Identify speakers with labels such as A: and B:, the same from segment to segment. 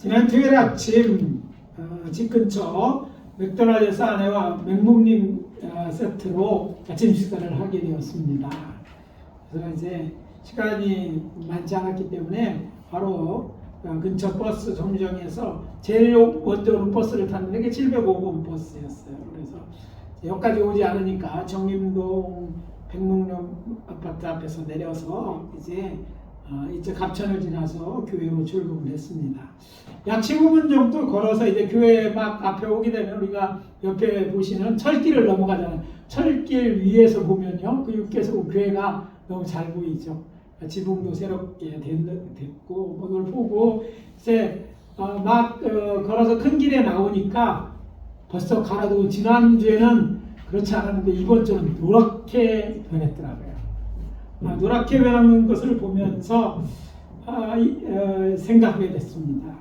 A: 지난 토요일 아침 집 근처 맥도날드에서 아내와 맥묵림 세트로 아침 식사를 하게 되었습니다. 그래서 이제 시간이 많지 않았기 때문에 바로 근처 버스 정류장에서 제일 먼저 버스를 탔는데 그게 705번 버스였어요. 그래서 여기까지 오지 않으니까 정림동 백목령 아파트 앞에서 내려서 이제 이제 갑천을 지나서 교회로 출근을 했습니다. 약 15분 정도 걸어서 이제 교회 막 앞에 오게 되면 우리가 옆에 보시는 철길을 넘어가잖아요. 철길 위에서 보면요, 그 육개소 교회가 너무 잘 보이죠. 지붕도 새롭게 됐고 그걸 보고 이제 걸어서 큰 길에 나오니까 벌써 가라도 지난주에는 그렇지 않았는데 이번 주는 노랗게 변했더라고요. 노랗게 변하는 것을 보면서 생각하게 됐습니다.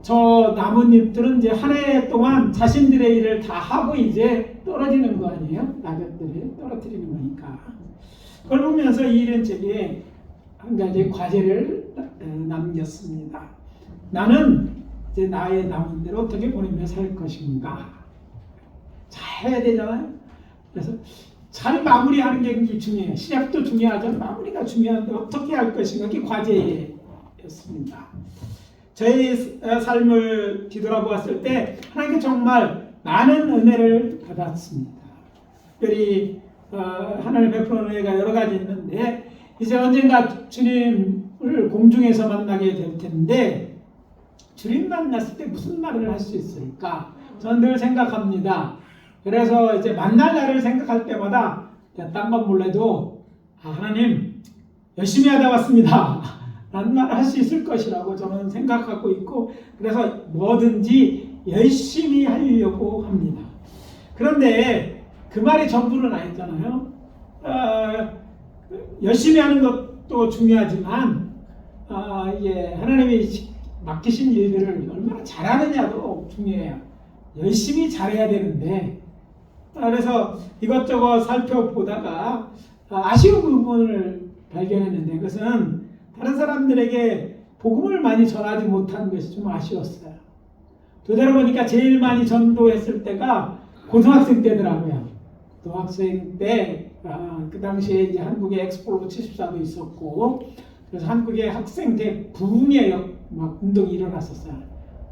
A: 저 나뭇잎들은 이제 한 해 동안 자신들의 일을 다 하고 이제 떨어지는 거 아니에요? 낙엽들이 떨어뜨리는 거니까. 그걸 보면서 이 일은 제게 한 가지 과제를 남겼습니다. 나는 이제 나의 남은 대로 어떻게 보내며 살 것인가. 잘 해야 되잖아요. 그래서 잘 마무리하는 게 중요해요. 시작도 중요하지만 마무리가 중요한데 어떻게 할 것인가. 그게 과제였습니다. 저희 삶을 뒤돌아보았을 때 하나님께 정말 많은 은혜를 받았습니다. 특별히 하나님 베푸는 은혜가 여러 가지 있는데 이제 언젠가 주님을 공중에서 만나게 될 텐데 주님 만났을 때 무슨 말을 할 수 있을까? 저는 늘 생각합니다. 그래서 이제 만날 날을 생각할 때마다 딴 건 몰라도 하나님 열심히 하다 왔습니다 라는 말을 할 수 있을 것이라고 저는 생각하고 있고 그래서 뭐든지 열심히 하려고 합니다. 그런데 그 말이 전부는 아니잖아요. 열심히 하는 것도 중요하지만 하나님이 맡기신 일들을 얼마나 잘하느냐도 중요해요. 열심히 잘해야 되는데 그래서 이것저것 살펴보다가 아쉬운 부분을 발견했는데 그것은 다른 사람들에게 복음을 많이 전하지 못한 것이 좀 아쉬웠어요. 되돌아보니까 제일 많이 전도했을 때가 고등학생 때더라고요. 고등학생 때 그 당시에 이제 한국에 엑스폴로 74도 있었고 그래서 한국의 학생 대부흥의 막 운동이 일어났었어요.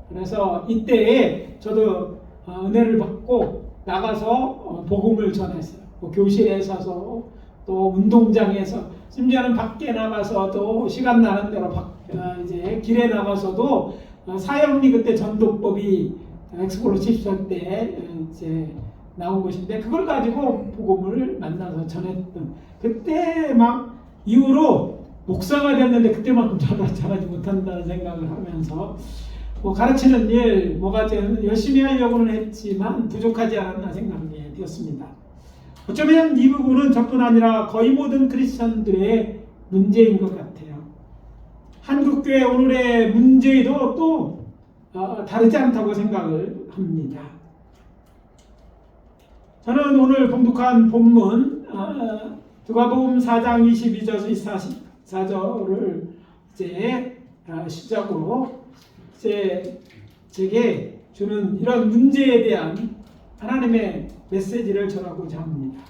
A: 그래서 이때에 저도 은혜를 받고 나가서 복음을 전했어요. 교실에 서서 또 운동장에서 심지어는 밖에 나가서 또 시간 나는 대로 이제 길에 나가서도 사형리 그때 전도법이 엑스폴로 74 때 이제 나온 것인데 그걸 가지고 복음을 만나서 전했던 그때 막 이후로 목사가 됐는데 그때만큼 잘하지 못한다는 생각을 하면서 가르치는 일 뭐가 열심히 하려고는 했지만 부족하지 않았나 생각이 되었습니다. 어쩌면 이 부분은 저뿐 아니라 거의 모든 크리스천들의 문제인 것 같아요. 한국교회 오늘의 문제도 또 다르지 않다고 생각을 합니다. 저는 오늘 봉독한 본문 누가복음 4장 22절에서 24절을 이제 시작으로 이제 제게 주는 이런 문제에 대한 하나님의 메시지를 전하고자 합니다.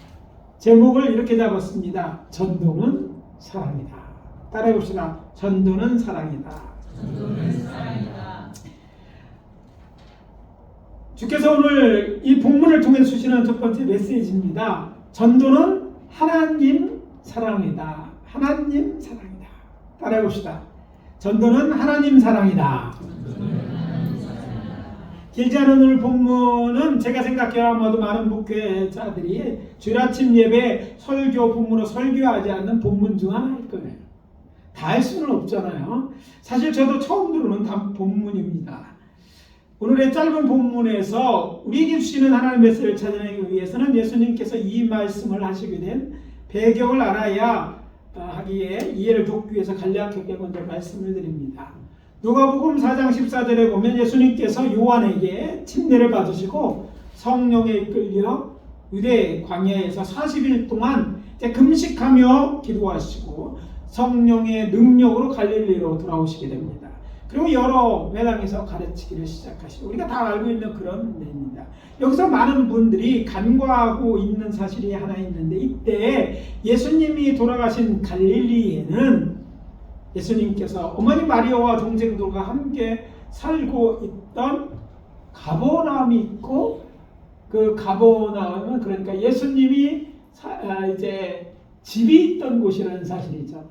A: 제목을 이렇게 잡았습니다. 전도는 사랑이다. 따라해 봅시다. 전도는 사랑이다.
B: 전도는 사랑이다.
A: 주께서 오늘 이 본문을 통해 주시는 첫 번째 메시지입니다. 전도는 하나님 사랑이다. 하나님 사랑이다. 따라해 봅시다. 전도는 하나님 사랑이다. 길지 않은 오늘 본문은 제가 생각해야 아마도 많은 목회자들이 주일 아침 예배 설교 본문으로 설교하지 않는 본문 중 하나일 거예요. 다 할 수는 없잖아요. 사실 저도 처음 들어오는 본문입니다. 오늘의 짧은 본문에서 우리에게 주시는 하나님의 메시지를 찾아내기 위해서는 예수님께서 이 말씀을 하시게 된 배경을 알아야 하기에 이해를 돕기 위해서 간략하게 먼저 말씀을 드립니다. 누가복음 4장 14절에 보면 예수님께서 요한에게 침례를 받으시고 성령에 이끌려 유대 광야에서 40일 동안 금식하며 기도하시고 성령의 능력으로 갈릴리로 돌아오시게 됩니다. 그리고 여러 회당에서 가르치기를 시작하시고 우리가 다 알고 있는 그런 내용입니다. 여기서 많은 분들이 간과하고 있는 사실이 하나 있는데 이때 예수님이 돌아가신 갈릴리에는 예수님께서 어머니 마리아와 동생들과 함께 살고 있던 가버나움이 있고 그 가버나움은 그러니까 예수님이 이제 집이 있던 곳이라는 사실이죠.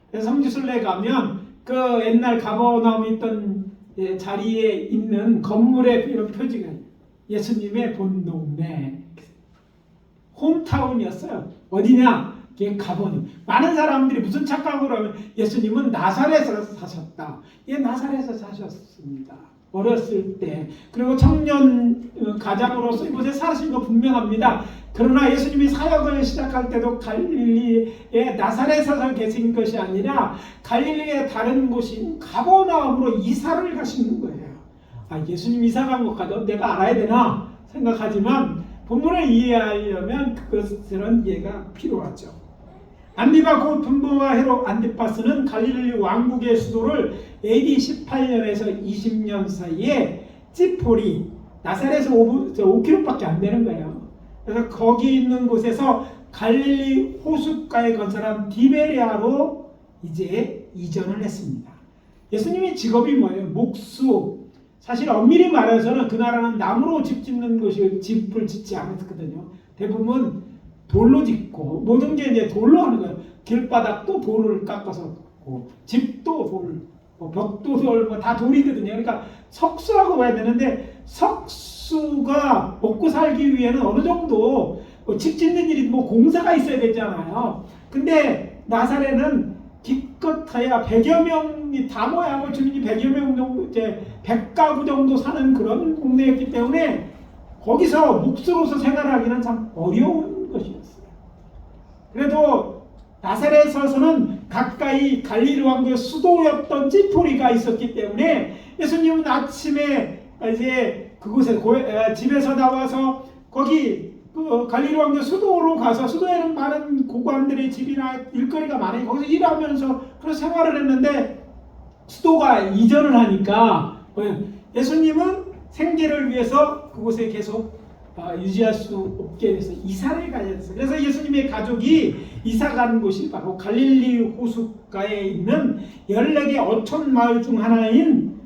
A: 그래서 성지순례 가면 그 옛날 가버나움이 있던 자리에 있는 건물에 이런 표지가 예수님의 본 동네 홈타운이었어요. 어디냐? 그게 가버나움. 많은 사람들이 무슨 착각을 하면 예수님은 나사렛에서 사셨다. 예, 나사렛에서 사셨습니다. 어렸을 때. 그리고 청년 가장으로서 이곳에 사신 거 분명합니다. 그러나 예수님이 사역을 시작할 때도 갈릴리의 나사렛에서 계신 것이 아니라 갈릴리의 다른 곳인 가버나움으로 이사를 가시는 거예요. 예수님 이사 간 것까지 내가 알아야 되나 생각하지만 본문을 이해하려면 그것은 이해가 필요하죠. 안디바 곧 분부와 헤롯 안티파스는 갈릴리 왕국의 수도를 AD 18년에서 20년 사이에 찌폴이 나사렛에서 5km밖에 안 되는 거예요. 그래서 거기 있는 곳에서 갈릴리 호숫가에 건설한 디베리아로 이제 이전을 했습니다. 예수님의 직업이 뭐예요? 목수. 사실 엄밀히 말해서는 그 나라는 나무로 집 짓는 것이 집을 짓지 않았거든요. 대부분 돌로 짓고 모든 게 이제 돌로 하는 거예요. 길바닥도 돌을 깎아서 깎고 집도 돌, 벽도 돌, 다 돌이거든요. 그러니까 석수라고 봐야 되는데 석수가 먹고 살기 위해는 어느 정도 집 짓는 일이 공사가 있어야 되잖아요. 근데 나사렛은 기껏해야 100여 명이 다 모여하고 주민이 100여 명 정도 이제 100가구 정도 사는 그런 동네였기 때문에 거기서 목수로서 생활하기는 참 어려운 것이었어요. 그래도 나사렛에서는 가까이 갈릴리 왕국의 수도였던 찌포리가 있었기 때문에 예수님은 아침에 이제 그곳에 집에서 나와서 거기 그 갈릴리 왕국의 수도로 가서 수도에는 많은 고관들의 집이나 일거리가 많으니 거기서 일하면서 그런 생활을 했는데 수도가 이전을 하니까 예수님은 생계를 위해서 그곳에 계속 유지할 수 없게 돼서 이사를 가야 됐어요. 그래서 예수님의 가족이 이사 간 곳이 바로 갈릴리 호숫가에 있는 14개 어촌 마을 중 하나인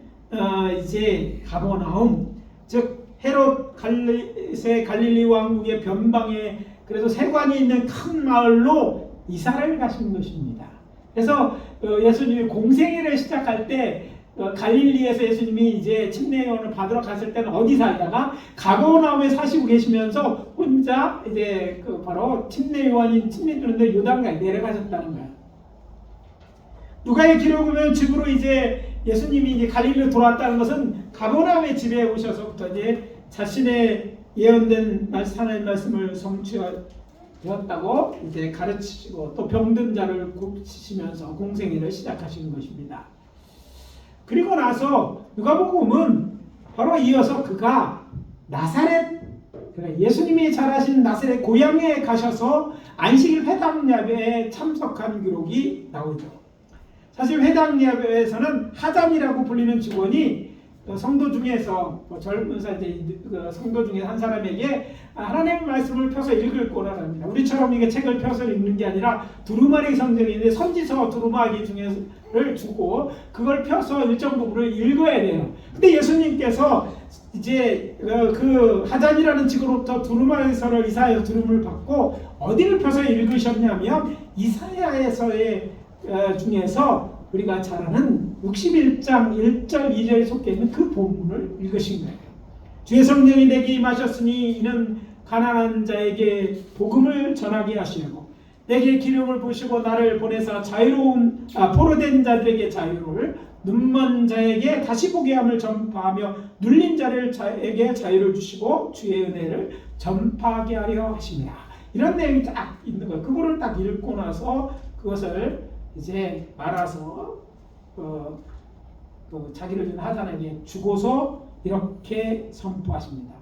A: 이제 가버나움, 즉 헤롯 갈릴리 왕국의 변방에 그래도 세관이 있는 큰 마을로 이사를 가신 것입니다. 그래서 예수님이 공생애를 시작할 때 갈릴리에서 예수님이 이제 침례요한을 받으러 갔을 때는 어디 살다가 가버나움에 사시고 계시면서 혼자 이제 바로 침례요한이 침례 주는데 요단강에 내려가셨다는 거야. 누가의 기록을 보면 집으로 이제 예수님이 이제 갈릴리로 돌아왔다는 것은 가버나움의 집에 오셔서부터 이제 자신의 예언된 하나님의 말씀을 성취되었다고 이제 가르치시고 또 병든 자를 고치시면서 공생애를 시작하신 것입니다. 그리고 나서 누가복음은 바로 이어서 그가 나사렛, 그러니까 예수님이 자라신 나사렛 고향에 가셔서 안식일 회당 예배에 참석한 기록이 나오죠. 사실 회당 예배에서는 하잔이라고 불리는 직원이 성도 중에서 젊은 성도 중에 한 사람에게 하나님의 말씀을 펴서 읽을 거라 합니다. 우리처럼 이게 책을 펴서 읽는 게 아니라 두루마리 성경인데 선지서 두루마리 중에를 주고 그걸 펴서 일정 부분을 읽어야 돼요. 근데 예수님께서 이제 그 하잔이라는 직으로부터 두루마리서를 이사야서 두루마리를 받고 어디를 펴서 읽으셨냐면 이사야서의 중에서 우리가 잘 아는 61장 1절 2절에 속해 있는 그 본문을 읽으신 거예요. 주의 성령이 내게 임하셨으니 이는 가난한 자에게 복음을 전하게 하시려고 내게 기름을 부으시고 나를 보내사 자유로운 포로된 자들에게 자유를 눈먼 자에게 다시 보게 함을 전파하며 눌린 자에게 자유를 주시고 주의 은혜를 전파하게 하려 하십니다. 이런 내용이 딱 있는 거예요. 그거를 딱 읽고 나서 그것을 이제 말아서 자기를 준 하잔에게 주고서 이렇게 선포하십니다.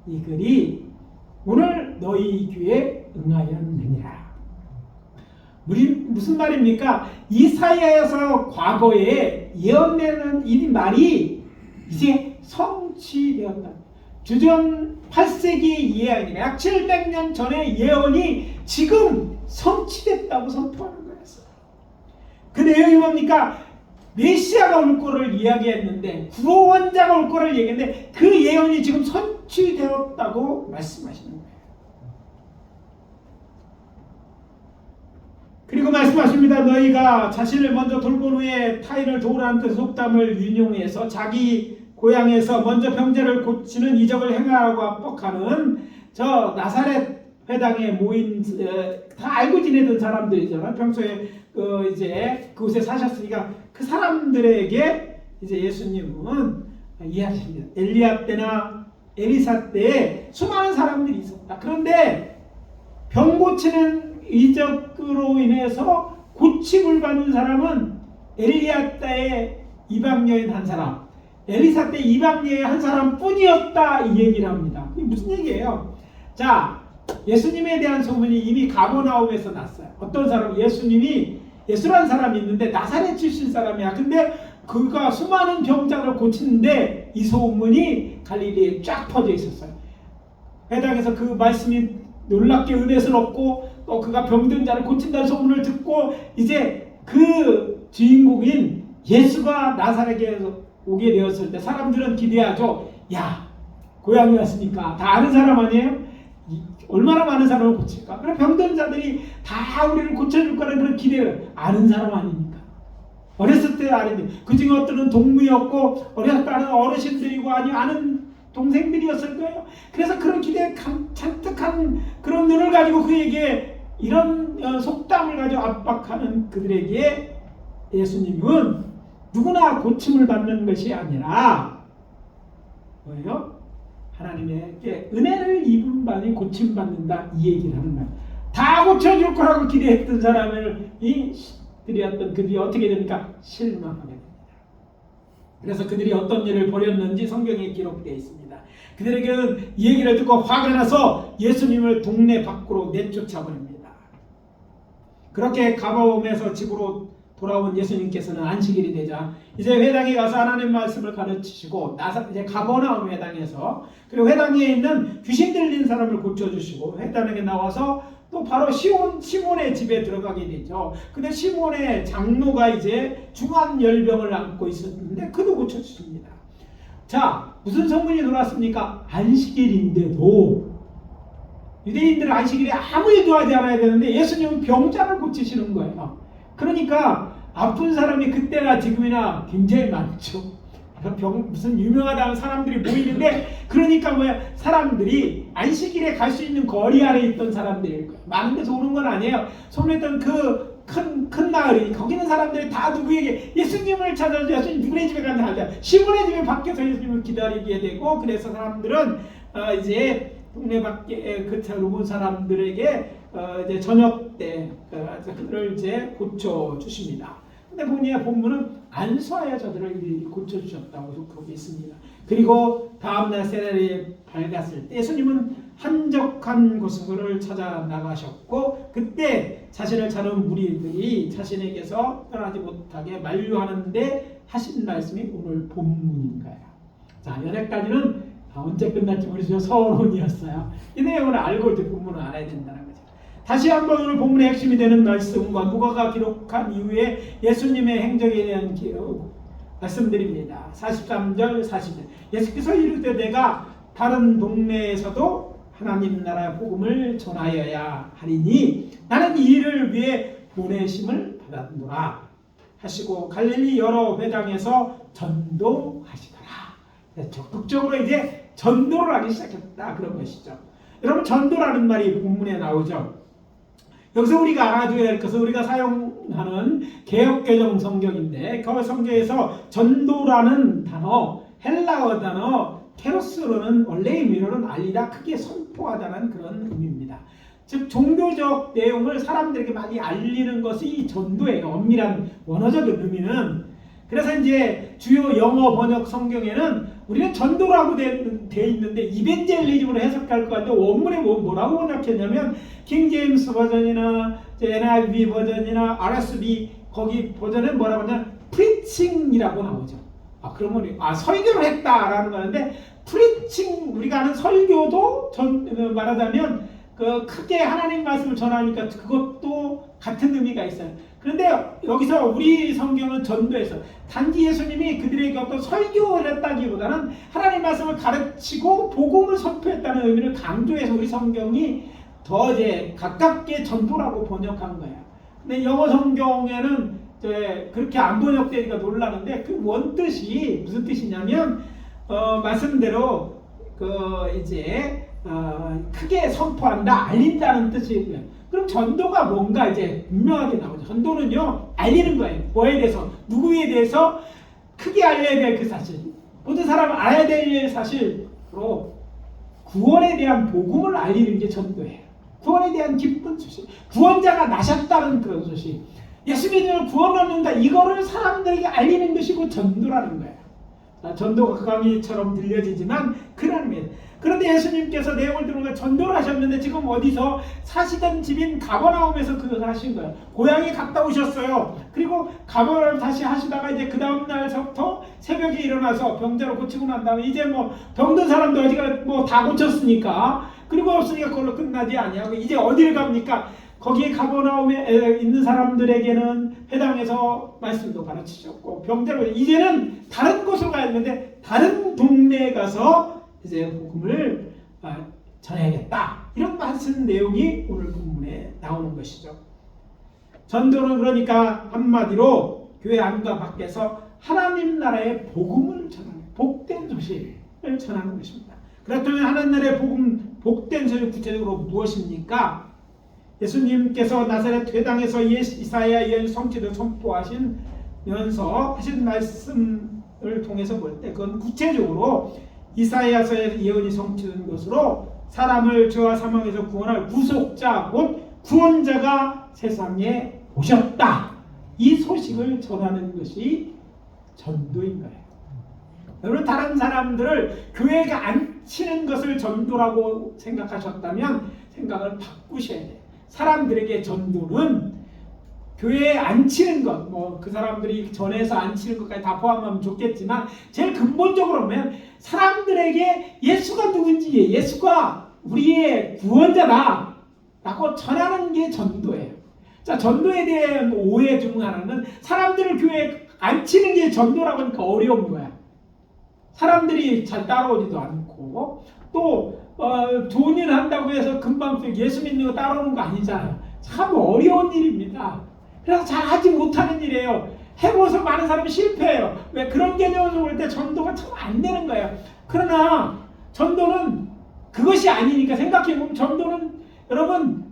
A: 이 글이 오늘 너희 귀에 응하였느니라. 무슨 말입니까? 이사야에서 과거에 예언되는 이 말이 이제 성취되었다. 주전 8세기 예언이 약 700년 전의 예언이 지금 성취됐다고 선포하는 거였어요. 그 내용이 뭡니까? 메시아가 올 거를 이야기했는데, 구원자가 올 거를 얘기했는데 그 예언이 지금 성취되었다고 말씀하시는 거예요. 그리고 말씀하십니다. 너희가 자신을 먼저 돌본 후에 타인을 도우라는 뜻 속담을 인용해서 자기 고향에서 먼저 병자를 고치는 이적을 행하고 압박하는 저 나사렛 회당에 모인 다 알고 지내던 사람들이잖아요. 평소에 이제 그곳에 사셨으니까 그 사람들에게 이제 예수님은 이야기합니다. 엘리야 때나 에리사 때에 수많은 사람들이 있었다. 그런데 병 고치는 이적으로 인해서 고침을 받는 사람은 엘리야 때의 이방 여인 한 사람, 에리사 때 이방 여인 한 사람뿐이었다, 이 얘기를 합니다. 그게 무슨 얘기예요? 자, 예수님에 대한 소문이 이미 가버나움에서 났어요. 어떤 사람, 예수라는 사람이 있는데 나사렛 출신 사람이야. 근데 그가 수많은 병자를 고치는데 이 소문이 갈릴리에 쫙 퍼져 있었어요. 회당에서 그 말씀이 놀랍게 은혜스럽고 또 그가 병든 자를 고친다는 소문을 듣고 이제 그 주인공인 예수가 나사렛에서 오게 되었을 때 사람들은 기대하죠. 야, 고향에 왔으니까 다 아는 사람 아니에요? 얼마나 많은 사람을 고칠까? 그래, 병든 자들이 다 우리를 고쳐줄 거라는 그런 기대를 아는 사람 아닙니까? 어렸을 때 아는데 그 중에 어떤 동무였고 어렸을 때 아는 어르신들이고 아는 동생들이었을 거예요. 그래서 그런 기대에 잔뜩한 그런 눈을 가지고 그에게 이런 속담을 가지고 압박하는 그들에게 예수님은 누구나 고침을 받는 것이 아니라 뭐예요? 하나님에게 은혜를 입은 바니 고침받는다, 이 얘기를 하는 거예요. 다 고쳐줄 거라고 기대했던 사람을 드렸던 그들이 어떻게 됩니까? 실망하게 됩니다. 그래서 그들이 어떤 일을 벌였는지 성경에 기록되어 있습니다. 그들에게는 이 얘기를 듣고 화가 나서 예수님을 동네 밖으로 내쫓아 버립니다. 그렇게 가버나움에서 집으로 돌아온 예수님께서는 안식일이 되자 이제 회당에 가서 하나님 말씀을 가르치시고 이제 가버나움 회당에서, 그리고 회당에 있는 귀신 들린 사람을 고쳐주시고 회당에 나와서 또 바로 시몬의 집에 들어가게 되죠. 근데 시몬의 장로가 이제 중한 열병을 안고 있었는데 그도 고쳐주십니다. 자, 무슨 소문이 돌았습니까? 안식일인데도 유대인들은 안식일에 아무 일도 하지 않아야 되는데 예수님은 병자를 고치시는 거예요. 그러니까 아픈 사람이 그때나 지금이나 굉장히 많죠. 무슨 유명하다는 사람들이 모이는데, 그러니까 사람들이 안식일에 갈 수 있는 거리 안에 있던 사람들일 거예요. 많은 데서 오는 건 아니에요. 소문했던 그 큰 마을이, 거기 있는 사람들이 다 누구에게 예수님을 찾아서 예수님 누구네 집에 간다 하자 시몬의 집에 밖에서 예수님을 기다리게 되고, 그래서 사람들은 이제 동네 밖에 그차로 온 사람들에게 이제 저녁 때 그들을 이제 고쳐 주십니다. 근데 본문은 안수하여 저들을 고쳐 주셨다고 그렇게 있습니다. 그리고 다음날 새날이 밝았을 때 예수님은 한적한 곳을 찾아 나가셨고, 그때 자신을 찾는 무리들이 자신에게서 떠나지 못하게 만류하는데 하신 말씀이 오늘 본문인 거예요. 자, 여기까지는 언제 끝날지 모르지만 서론이었어요. 이 내용을 알고 이제 본문을 알아야 된다는 거죠. 다시 한번 오늘 본문의 핵심이 되는 말씀과 누가가 기록한 이후에 예수님의 행적에 대한 말씀드립니다. 43절 40절 예수께서 이르되 내가 다른 동네에서도 하나님 나라의 복음을 전하여야 하리니 나는 이 일을 위해 보내심을 받았노라 하시고 갈릴리 여러 회당에서 전도하시더라. 적극적으로 이제 전도를 하기 시작했다, 그런 것이죠. 여러분, 전도라는 말이 본문에 나오죠. 여기서 우리가 알아둬야 할 것은 우리가 사용하는 개역개정 성경인데, 그 성경에서 전도라는 단어, 헬라어 단어 케로스로는 원래 의미로는 알리다, 크게 선포하다는 그런 의미입니다. 즉 종교적 내용을 사람들에게 많이 알리는 것이 전도예요. 엄밀한 원어적인 의미는. 그래서 이제 주요 영어 번역 성경에는 우리는 전도라고 돼 있는데 이벤젤리즘으로 해석할 것 같은데 원문에 뭐라고 번역했냐면 킹제임스 버전이나 NIV 버전이나 RSV 거기 버전은 뭐라고 하냐 프리칭이라고 나오죠. 그러면 설교를 했다라는 거는데 프리칭 우리가 하는 설교도 말하자면 그 크게 하나님 말씀을 전하니까 그것도 같은 의미가 있어요. 그런데 여기서 우리 성경은 전도에서 단지 예수님이 그들에게 어떤 설교를 했다기보다는 하나님 말씀을 가르치고 복음을 선포했다는 의미를 강조해서 우리 성경이 더 이제 가깝게 전도라고 번역한 거예요. 근데 영어 성경에는 그렇게 안 번역되니까 놀라는데 그 원뜻이 무슨 뜻이냐면 말씀대로 이제 크게 선포한다, 알린다는 뜻이고요. 그럼 전도가 뭔가 이제 분명하게 나오죠. 전도는요, 알리는 거예요. 뭐에 대해서, 누구에 대해서 크게 알려야 될 그 사실. 모든 사람은 알아야 될 사실로 구원에 대한 복음을 알리는 게 전도예요. 구원에 대한 기쁜 소식. 구원자가 나셨다는 그런 소식. 예수 믿으면 구원 얻는다. 이거를 사람들에게 알리는 것이고 전도라는 거예요. 전도가 그 강의처럼 들려지지만 그런 의미예요. 그런데 예수님께서 내용을 들으면 전도를 하셨는데 지금 어디서 사시던 집인 가버나움에서 그걸 하신 거예요. 고향에 갔다 오셨어요. 그리고 가버나움 다시 하시다가 이제 그 다음 날서부터 새벽에 일어나서 병자로 고치고 난 다음에 이제 뭐 병든 사람도 어디가 뭐 다 고쳤으니까 그리고 없으니까 그걸로 끝나지 아니하고 이제 어디를 갑니까? 거기에 가버나움에 있는 사람들에게는 회당에서 말씀도 가르치셨고 병자로 이제는 다른 곳으로 가야 되는데 다른 동네에 가서 이제 복음을 전해야겠다. 이런 말씀 내용이 오늘 본문에 나오는 것이죠. 전도는 그러니까 한마디로 교회 안과 밖에서 하나님 나라의 복음을 전하는 복된 소식을 전하는 것입니다. 그렇다면 하나님 나라의 복음, 복된 소식 구체적으로 무엇입니까? 예수님께서 나사렛 회당에서 이사야 예언 성취를 선포하시면서 하신 말씀을 통해서 볼 때 그건 구체적으로 이사야서의 예언이 성취된 것으로 사람을 죄와 사망에서 구원할 구속자 곧 구원자가 세상에 오셨다. 이 소식을 전하는 것이 전도인 거예요. 여러분 다른 사람들을 교회에 앉히는 것을 전도라고 생각하셨다면 생각을 바꾸셔야 돼요. 사람들에게 전도는 교회에 앉히는 것, 뭐 그 사람들이 전해서 앉히는 것까지 다 포함하면 좋겠지만 제일 근본적으로 보면 사람들에게 예수가 누군지, 예수가 우리의 구원자다 라고 전하는 게 전도예요. 자, 전도에 대한 오해 중 하나는 사람들을 교회에 앉히는 게 전도라고 하니까 어려운 거야. 사람들이 잘 따라오지도 않고 또 좋은 일을 한다고 해서 금방 예수 믿는 거 따라오는 거 아니잖아요. 참 어려운 일입니다. 그래서 잘 하지 못하는 일이에요. 해보서 많은 사람이 실패해요. 왜? 그런 개념을 볼 때 전도가 참 안 되는 거예요. 그러나 전도는 그것이 아니니까 생각해보면 전도는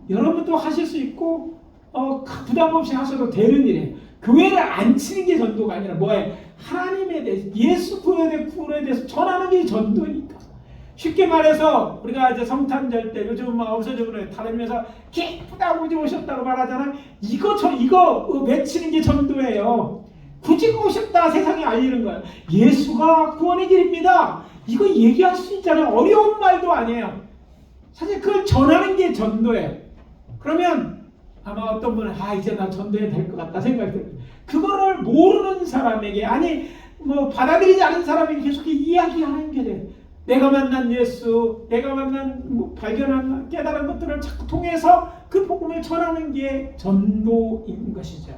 A: 여러분도 하실 수 있고 부담 없이 하셔도 되는 일이에요. 교회를 안 치는 게 전도가 아니라 뭐예요? 하나님에 대해서 예수 구원에 대해서 전하는 게 전도니까. 쉽게 말해서 우리가 이제 성탄절 때 요즘 막 없어져 그래 다니면서 기쁘다고 오셨다고 말하잖아요. 이거 외치는 게 전도예요. 굳이 오셨다 세상에 알리는 거예요. 예수가 구원의 길입니다. 이거 얘기할 수 있잖아요. 어려운 말도 아니에요. 사실 그걸 전하는 게 전도예요. 그러면 아마 어떤 분은 이제 나 전도해야 될 것 같다 생각이 들어요. 그거를 모르는 사람에게 뭐 받아들이지 않은 사람에게 계속 이야기하는 게 돼요. 내가 만난 예수, 내가 만난 발견한 깨달은 것들을 자꾸 통해서 그 복음을 전하는 게 전도인 것이죠.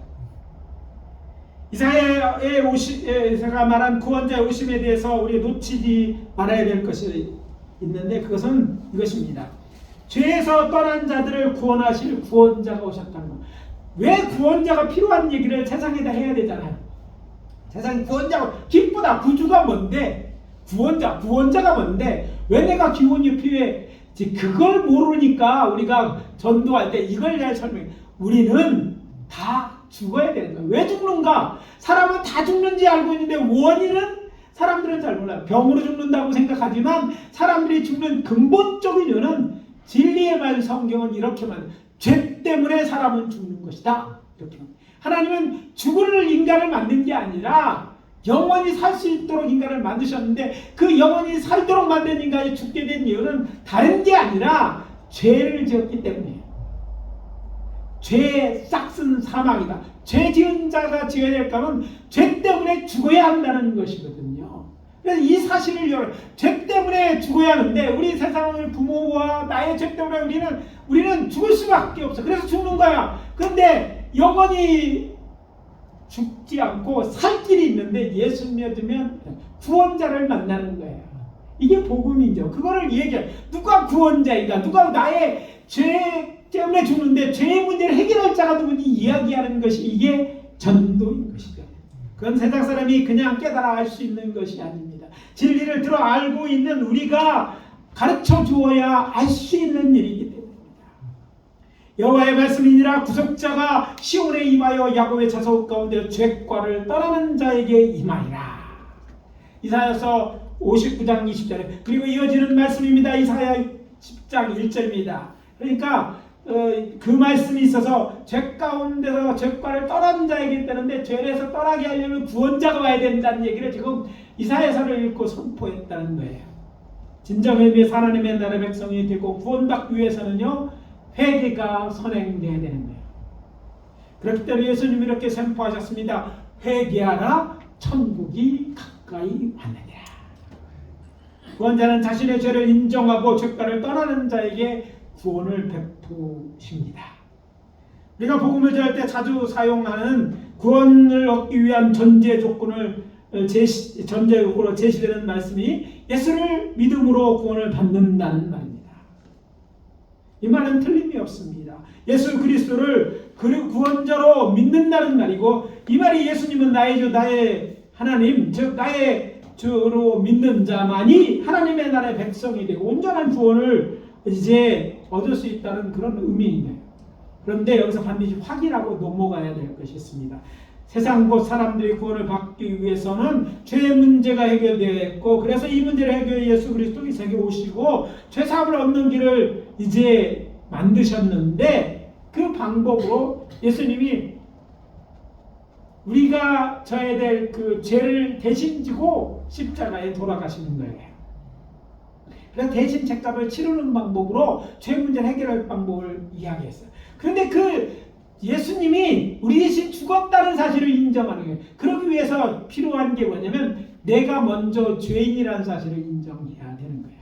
A: 이사야가 말한 구원자의 오심에 대해서 우리 놓치지 말아야 될 것이 있는데 그것은 이것입니다. 죄에서 떠난 자들을 구원하실 구원자가 오셨다는 것. 왜 구원자가 필요한 얘기를 세상에다 해야 되잖아요. 세상에 구원자가 기쁘다. 구주가 뭔데? 구원자가 뭔데 왜 내가 기원이 필요해? 그걸 모르니까 우리가 전도할 때 이걸 잘 설명해. 우리는 다 죽어야 되는 거야. 왜 죽는가? 사람은 다 죽는지 알고 있는데 원인은 사람들은 잘 몰라요. 병으로 죽는다고 생각하지만 사람들이 죽는 근본적인 이유는 진리의 말 성경은 이렇게 말해요. 죄 때문에 사람은 죽는 것이다. 이렇게. 하나님은 죽을 인간을 만든 게 아니라 영원히 살 수 있도록 인간을 만드셨는데 그 영원히 살도록 만든 인간이 죽게 된 이유는 다른 게 아니라 죄를 지었기 때문이에요. 죄의 싹슨 사망이다. 죄 지은 자가 지어야 될 값은 죄 때문에 죽어야 한다는 것이거든요. 그래서 이 사실을 죄 때문에 죽어야 하는데 우리 세상의 부모와 나의 죄 때문에 우리는 죽을 수밖에 없어. 그래서 죽는 거야. 그런데 영원히 죽지 않고 살 길이 있는데 예수 믿으면 구원자를 만나는 거예요. 이게 복음이죠. 그거를 얘기해. 누가 구원자이다. 누가 나의 죄 때문에 죽는데 죄의 문제를 해결할 자가 누구니 이야기하는 것이 이게 전도인 것이죠. 그건 세상 사람이 그냥 깨달아 알 수 있는 것이 아닙니다. 진리를 들어 알고 있는 우리가 가르쳐 주어야 알 수 있는 일이기 때문입니다. 여호와의 말씀이니라 구속자가 시온에 임하여 야곱의 자손 가운데 죄과를 떠나는 자에게 임하리라. 이사야서 59장 20절에 그리고 이어지는 말씀입니다. 이사야 10장 1절입니다. 그러니까 그 말씀이 있어서 죄 가운데서 죄과를 떠나는 자에게 뜨는데 죄에서 떠나게 하려면 구원자가 와야 된다는 얘기를 지금 이사야서를 읽고 선포했다는 거예요. 진정의 하나님의 나라의 백성이 되고 구원받기 위해서는요 회개가 선행돼야 되는 거예요. 그렇기 때문에 예수님이 이렇게 선포하셨습니다. 회개하라 천국이 가까이 왔느니라. 구원자는 자신의 죄를 인정하고 죄과를 떠나는 자에게 구원을 베푸십니다. 우리가 복음을 전할 때 자주 사용하는 구원을 얻기 위한 전제 조건을 전제적으로 제시되는 말씀이 예수를 믿음으로 구원을 받는다는 말입니다. 이 말은 틀림이 없습니다. 예수 그리스도를 구원자로 믿는다는 말이고 이 말이 예수님은 나의 주 나의 하나님 즉 나의 주로 믿는 자만이 하나님의 나라의 백성이 되고 온전한 구원을 이제 얻을 수 있다는 그런 의미이네요. 그런데 여기서 반드시 확인하고 넘어가야 될 것이 있습니다. 세상 곧 사람들이 구원을 받기 위해서는 죄의 문제가 해결되었고 그래서 이 문제를 해결해 예수 그리스도 이 세계에 오시고 죄사함을 얻는 길을 이제 만드셨는데 그 방법으로 예수님이 우리가 져야 될 그 죄를 대신 지고 십자가에 돌아가시는 거예요. 그래서 대신 죄값을 치르는 방법으로 죄 문제를 해결할 방법을 이야기했어요. 그런데 그 예수님이 우리 대신 죽었다는 사실을 인정하는 거예요. 그러기 위해서 필요한 게 뭐냐면 내가 먼저 죄인이라는 사실을 인정해야 되는 거예요.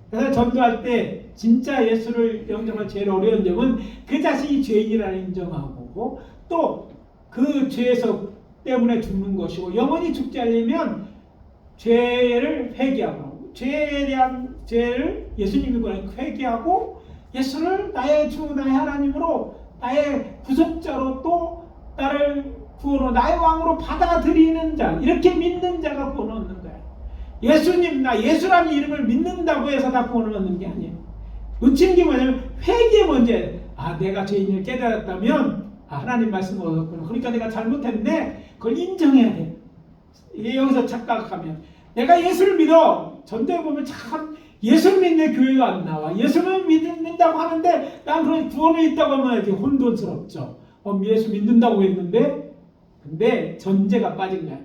A: 그래서 전도할 때 진짜 예수를 영접할 제일 어려운 점은 그 자신이 죄인이라는 인정하고 또 그 죄에서 때문에 죽는 것이고 영원히 죽지 않으려면 죄를 회개하고 죄에 대한 죄를 예수님이 회개하고 예수를 나의 주 나의 하나님으로 나의 구속자로 또 나를 구원으로 나의 왕으로 받아들이는 자 이렇게 믿는 자가 구원을 얻는 거야. 예수님 나 예수라는 이름을 믿는다고 해서 다 구원을 얻는 게 아니에요. 놓친 게 뭐냐면 회개 문제. 내가 죄인을 깨달았다면 하나님 말씀을 얻었구나. 그러니까 내가 잘못했는데 그걸 인정해야 돼. 이게 여기서 착각하면 내가 예수를 믿어. 전도에 보면 참 예수를 믿는 교회가 안 나와. 예수를 믿는다고 하는데 난 그런 구원이 있다고 하면 이렇게 혼돈스럽죠. 예수 믿는다고 했는데 근데 전제가 빠진 거야.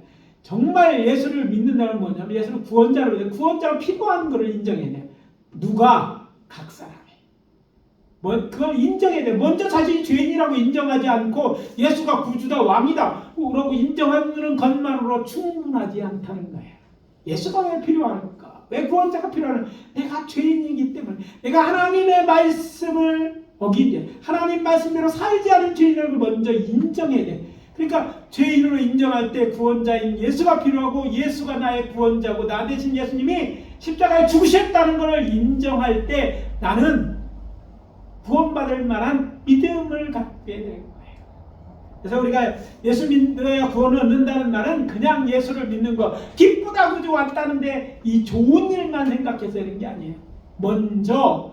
A: 정말 예수를 믿는다는 뭐냐면 예수를 구원자로 필요한 것을 인정해야 돼. 누가? 각 사람이. 그걸 인정해야 돼. 먼저 자신이 죄인이라고 인정하지 않고 예수가 구주다 왕이다 그러고 인정하는 것만으로 충분하지 않다는 거예요. 예수가 왜 필요할까? 왜 구원자가 필요할까? 내가 죄인이기 때문에 내가 하나님의 말씀을 어기게 하나님 말씀대로 살지 않은 죄인을 먼저 인정해야 돼. 그러니까 죄인으로 인정할 때 구원자인 예수가 필요하고 예수가 나의 구원자고 나 대신 예수님이 십자가에 죽으셨다는 것을 인정할 때 나는 구원받을 만한 믿음을 갖게 될 거예요. 그래서 우리가 예수 믿어야 구원을 얻는다는 말은 그냥 예수를 믿는 거 기쁘다 그저 왔다는데 이 좋은 일만 생각해서 되는 게 아니에요. 먼저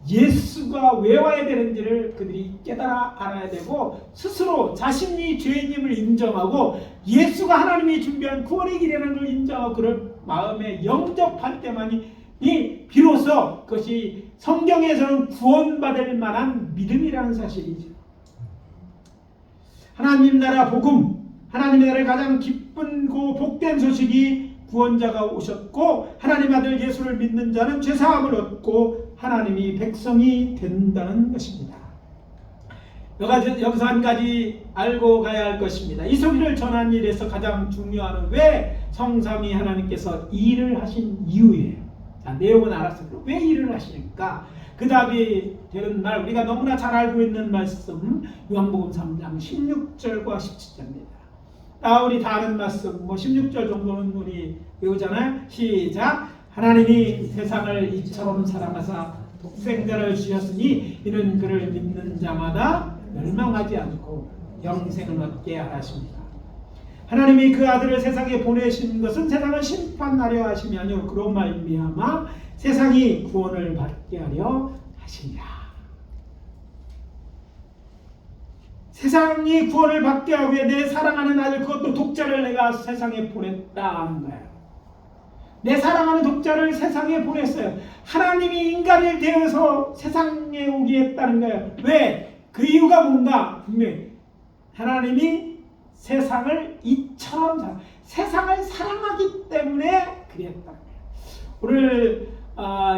A: 예수가 왜 와야 되는지를 그들이 깨달아 알아야 되고 스스로 자신이 죄인임을 인정하고 예수가 하나님이 준비한 구원의 길이라는 걸 인정하고 그를 마음에 영접할 때만이 비로소 그것이 성경에서는 구원받을 만한 믿음이라는 사실이죠. 하나님 나라 복음 하나님의 나라의 가장 기쁜 복된 소식이 구원자가 오셨고 하나님 아들 예수를 믿는 자는 죄사함을 얻고 하나님이 백성이 된다는 것입니다. 여기서 한 가지 알고 가야 할 것입니다. 이 소리를 전하는 일에서 가장 중요한 왜 성삼위 하나님께서 일을 하신 이유예요. 자, 내용은 알았어요. 왜 일을 하시니까 그 답이 되는 날 우리가 너무나 잘 알고 있는 말씀 요한복음 3장 16절과 17절입니다. 우리 다 아는 말씀 16절 정도는 우리 외우잖아요. 시작. 하나님이 세상을 이처럼 사랑하사 독생자를 주셨으니 이는 그를 믿는 자마다 멸망하지 않고 영생을 얻게 하십니다. 하나님이 그 아들을 세상에 보내신 것은 세상을 심판하려 하심이 아니요 그로 말미암아 세상이 구원을 받게 하려 하시니라. 세상이 구원을 받게 하기 위해 내 사랑하는 아들 그것도 독자를 내가 세상에 보냈다 하는 거예요. 내 사랑하는 독자를 세상에 보냈어요. 하나님이 인간이 되어서 세상에 오게 했다는 거예요. 왜? 그 이유가 뭔가? 분명히 하나님이 세상을 이처럼 세상을 사랑하기 때문에 그랬다는 거예요. 오늘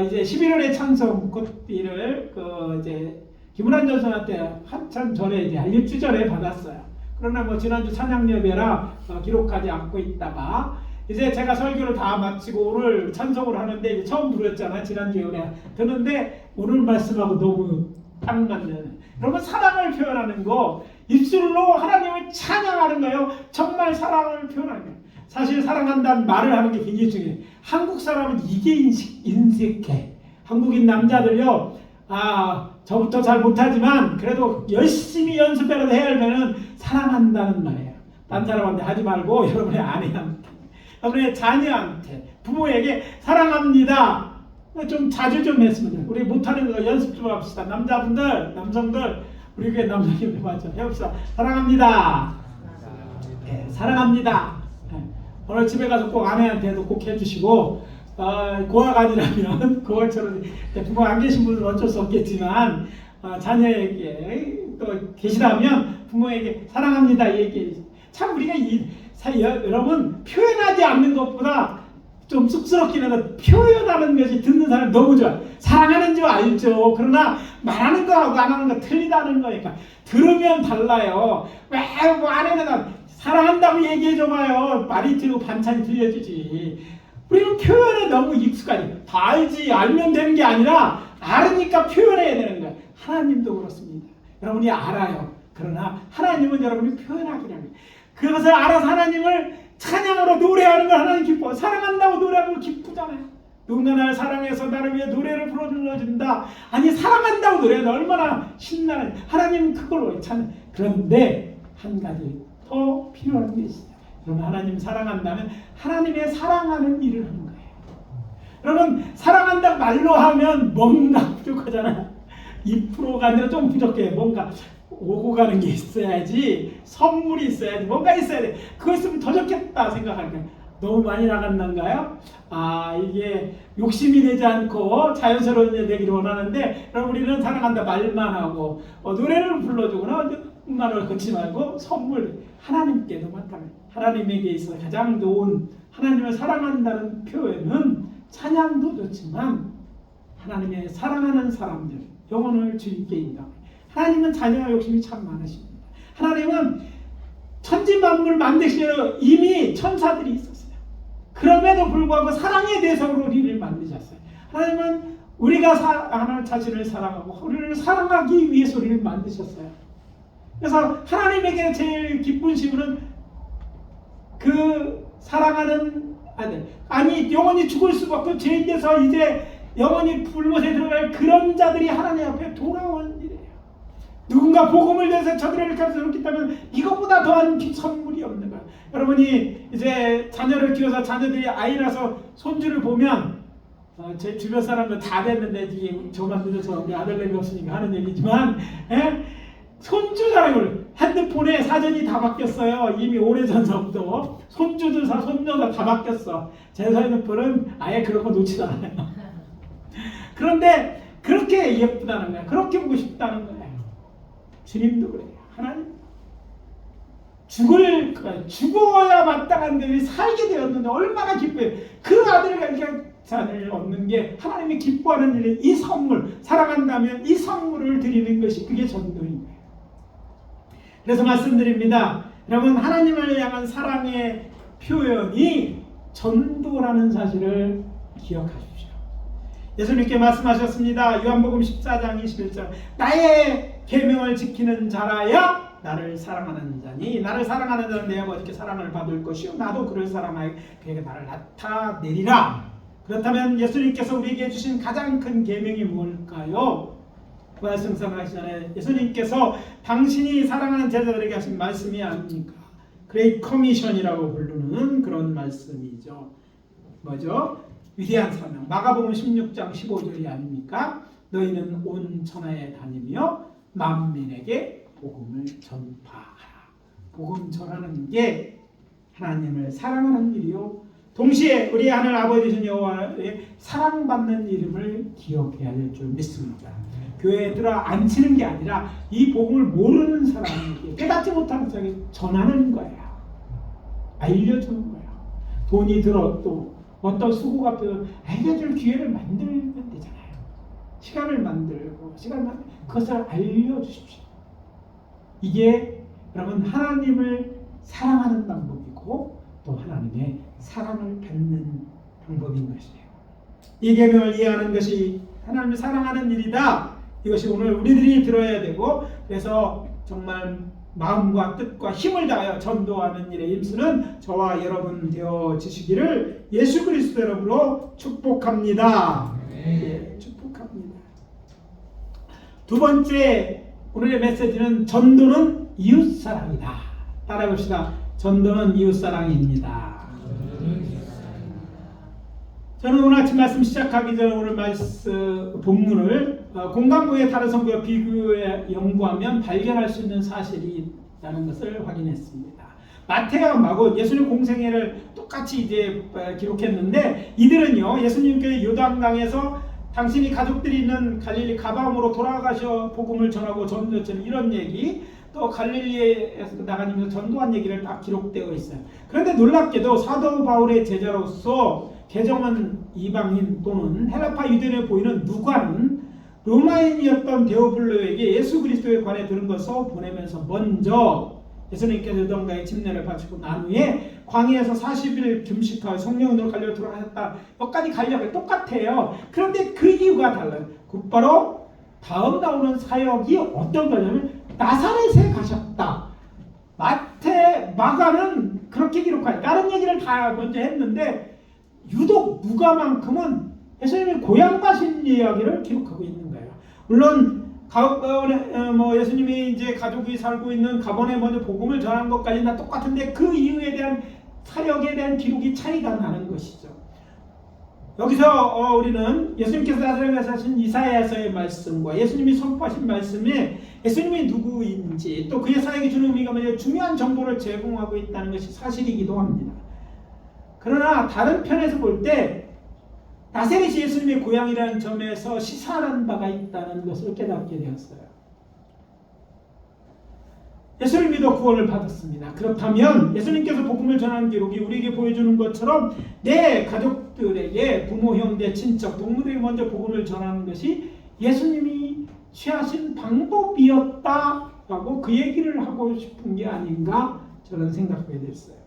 A: 이제 11월의 찬송 꽃비를 이제 김은환 전사한테 한참 전에 이제 일주 전에 받았어요. 그러나 지난주 찬양 예배라 기록하지 않고 있다가 이제 제가 설교를 다 마치고 오늘 찬송을 하는데 이제 처음 들었잖아요. 지난주에 오늘 듣는데 오늘 말씀하고 너무 딱 맞는. 여러분 사랑을 표현하는 거 입술로 하나님을 찬양하는 거예요. 정말 사랑을 표현하는 거예요. 사실 사랑한다는 말을 하는 게 굉장히 중요해요. 한국 사람은 이게 인색해. 한국인 남자들요. 저부터 잘 못하지만 그래도 열심히 연습이라도 해야 하면은 사랑한다는 말이에요. 딴 사람한테 하지 말고 여러분의 아내한테, 여러분의 자녀한테, 부모에게 사랑합니다. 좀 자주 좀 했으면 돼요. 우리 못하는 거 연습 좀 합시다. 남자분들, 남성들, 우리 교회 남성님들 맞죠? 해봅시다. 사랑합니다. 네, 사랑합니다. 네. 오늘 집에 가서 꼭 아내한테도 꼭 해주시고 고아가 아니라면 그것처럼 부모 안 계신 분은 어쩔 수 없겠지만 자녀에게 또 계시다면 부모에게 사랑합니다 얘기해. 참 우리가 여러분 표현하지 않는 것보다 좀 쑥스럽긴 해도 표현하는 것이 듣는 사람이 너무 좋아요. 사랑하는 줄 알죠. 그러나 말하는 거하고 안 하는 거 틀리다는 거니까 들으면 달라요. 왜 아내는 사랑한다고 얘기해줘봐요. 말이 틀리고 반찬이 틀려지지. 우리는 표현에 너무 익숙하지. 다 알지. 알면 되는 게 아니라 알으니까 표현해야 되는 거예요. 하나님도 그렇습니다. 여러분이 알아요. 그러나 하나님은 여러분이 표현하기를 합니다. 그것을 알아서 하나님을 찬양으로 노래하는 걸 하나님 기뻐. 사랑한다고 노래하는 걸 기쁘잖아요. 누군가 나를 사랑해서 나를 위해 노래를 불러준다. 아니 사랑한다고 노래하는 얼마나 신나는. 하나님은 그걸로 찬양. 그런데 한 가지 더 필요한 게 있어요. 여러분 하나님 사랑한다면 하나님의 사랑하는 일을 하는 거예요. 여러분 사랑한다고 말로 하면 뭔가 부족하잖아요. 2%가 아니라 좀 부족해. 뭔가 오고 가는 게 있어야지, 선물이 있어야지, 뭔가 있어야 돼. 그거 있으면 더 좋겠다 생각하니까 너무 많이 나간단가요? 이게 욕심이 되지 않고 자연스러운 일 되기를 원하는데 여러분 우리는 사랑한다 말만 하고 노래를 불러주거나 말을 걷지 말고 선물 하나님께도 맡아요. 하나님에게 있어 가장 좋은 하나님을 사랑한다는 표현은 찬양도 좋지만 하나님의 사랑하는 사람들 영혼을 주님께 인도합니다. 하나님은 자녀와 욕심이 참 많으십니다. 하나님은 천지만물 만드시려 이미 천사들이 있었어요. 그럼에도 불구하고 사랑의 대상으로 우리를 만드셨어요. 하나님은 우리가 하나님 자신을 사랑하고 우리를 사랑하기 위해서 우리를 만드셨어요. 그래서 하나님에게 제일 기쁜 시분은 그 사랑하는 아들, 아니 영원히 죽을 수밖에 죄인 돼서 이제 영원히 불못에 들어갈 그런 자들이 하나님 앞에 돌아오는 일이에요. 누군가 복음을 위해서 저들을 이렇게 해서 다면 이것보다 더한 선물이 없는 거예요. 여러분이 이제 자녀를 키워서 자녀들이 아이 낳아서 손주를 보면 제 주변 사람들 다 됐는데 저만 늦어서 우리 아들내미 없으니까 하는 얘기지만 손주 자랑을 핸드폰에 사전이 다 바뀌었어요. 이미 오래전서부터 손주도 손녀도 다 바뀌었어. 제 핸드폰은 아예 그런 거 놓지도 않아요. 그런데 그렇게 예쁘다는 거야. 그렇게 보고 싶다는 거예요. 주님도 그래요. 하나님 죽어야 마땅한 데이 살게 되었는데 얼마나 기뻐요. 그 아들을 자를 얻는 게 하나님이 기뻐하는 일이 이 선물, 사랑한다면 이 선물을 드리는 것이 그게 전도인 거예요. 그래서 말씀드립니다. 여러분, 하나님을 향한 사랑의 표현이 전도라는 사실을 기억하십시오. 예수님께 말씀하셨습니다. 요한복음 14장 21절 나의 계명을 지키는 자라야 나를 사랑하는 자니 나를 사랑하는 자는 내 아버지께 사랑을 받을 것이요 나도 그를 사랑하여 그에게 나를 나타내리라. 그렇다면 예수님께서 우리에게 주신 가장 큰 계명이 뭘까요? 말씀 생각하기 전에 예수님께서 당신이 사랑하는 제자들에게 하신 말씀이 아닙니까? 그레이트 커미션이라고 부르는 그런 말씀이죠. 뭐죠? 위대한 사명. 마가복음 16장 15절이 아닙니까? 너희는 온 천하에 다니며 만민에게 복음을 전파하라. 복음 전하는 게 하나님을 사랑하는 일이요. 동시에 우리 하늘 아버지신 여호와의 사랑받는 이름을 기억해야 될 줄 믿습니다. 교회에 들어 앉히는 게 아니라 이 복음을 모르는 사람에게 깨닫지 못하는 사람에게 전하는 거야. 알려주는 거야. 돈이 들어도 어떤 수고가 필요해도 알려줄 기회를 만들면 되잖아요. 시간을 만들고 그것을 알려주십시오. 이게 여러분 하나님을 사랑하는 방법이고 또 하나님의 사랑을 받는 방법인 것이에요. 이 계명을 이해하는 것이 하나님을 사랑하는 일이다. 이것이 오늘 우리들이 들어야 되고 그래서 정말 마음과 뜻과 힘을 다하여 전도하는 일에 힘쓰는 저와 여러분 되어지시기를 예수 그리스도 이름으로 축복합니다. 예, 축복합니다. 두 번째 오늘의 메시지는 전도는 이웃사랑이다. 따라해봅시다. 전도는 이웃사랑입니다. 저는 오늘 아침 말씀 시작하기 전에 오늘 말씀 본문을 공간부의 다른 성경과 비교해 연구하면 발견할 수 있는 사실이 있다는 것을 확인했습니다. 마태와 마고 예수님 공생애를 똑같이 이제 기록했는데 이들은요 예수님께 요단강에서 당신이 가족들이 있는 갈릴리 가방으로 돌아가셔 복음을 전하고 전도했던 이런 얘기 또 갈릴리에서 나가면서 전도한 얘기를 딱 기록되어 있어요. 그런데 놀랍게도 사도 바울의 제자로서 개정한 이방인 또는 헬라파 유대인에 보이는 누가는 로마인이었던 데오블로에게 예수 그리스도에 관해 들은 것을 보내면서 먼저 예수님께서 요단강에 침례를 바치고 난 후에 광야에서 40일 금식하여 성령으로 갈려 돌아가셨다. 여기까지 갈려가 똑같아요. 그런데 그 이유가 달라요. 곧바로 다음 나오는 사역이 어떤 거냐면 나사렛에 가셨다. 마가는 그렇게 기록하죠. 다른 얘기를 다 먼저 했는데 유독 누가만큼은 예수님의 고향 가신 이야기를 기록하고 있는 거예요. 물론 예수님이 이제 가족이 살고 있는 가본에 먼저 복음을 전한 것까지는 다 똑같은데 그 이유에 대한 사역에 대한 기록이 차이가 나는 것이죠. 여기서 우리는 예수님께서 나사렛에서 하신 이사야서의 말씀과 예수님이 선포하신 말씀에 예수님이 누구인지 또 그의 사역이 주는 의미가 뭐냐 중요한 정보를 제공하고 있다는 것이 사실이기도 합니다. 그러나 다른 편에서 볼 때 나사렛이 예수님의 고향이라는 점에서 시사하는 바가 있다는 것을 깨닫게 되었어요. 예수님도 구원을 받았습니다. 그렇다면 예수님께서 복음을 전하는 기록이 우리에게 보여주는 것처럼 내 가족들에게 부모, 형제, 친척, 동무들에게 먼저 복음을 전하는 것이 예수님이 취하신 방법이었다라고 그 얘기를 하고 싶은 게 아닌가 저는 생각하게 됐어요.